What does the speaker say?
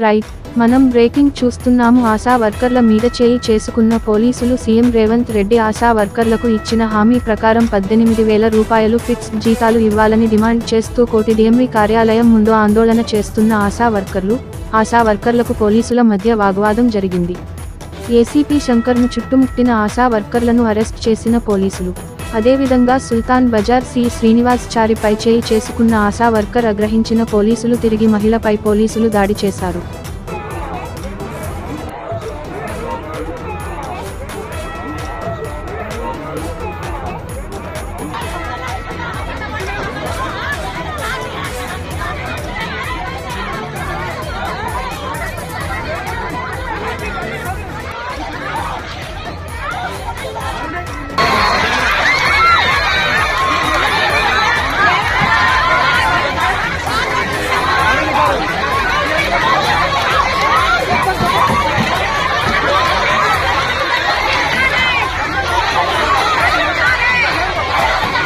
Right, మనం breaking చూస్తున్నాము. ఆశా వర్కర్ల మీద చేయి చేసుకున్న పోలీసులు. సీఎం రేవంత్ రెడ్డి ఆశా వర్కర్లకు ఇచ్చిన హామీ ప్రకారం 18,000 రూపాయలు ఫిక్స్డ్ జీతాలు ఇవ్వాలని డిమాండ్ చేస్తూ కోటి డీఎంవీ కార్యాలయం ముందు ఆందోళన చేస్తున్న ఆశా వర్కర్లకు పోలీసుల మధ్య వాగ్వాదం జరిగింది. ఏసీపీ శంకర్ను చుట్టుముట్టిన ఆశా వర్కర్లను అరెస్ట్ చేసిన పోలీసులు. అదేవిధంగా సుల్తాన్ బజార్ సి శ్రీనివాస్చారిపై చేయి చేసుకున్న ఆశా వర్కర్ ఆగ్రహించిన పోలీసులు. తిరిగి మహిళపై పోలీసులు దాడి చేశారు.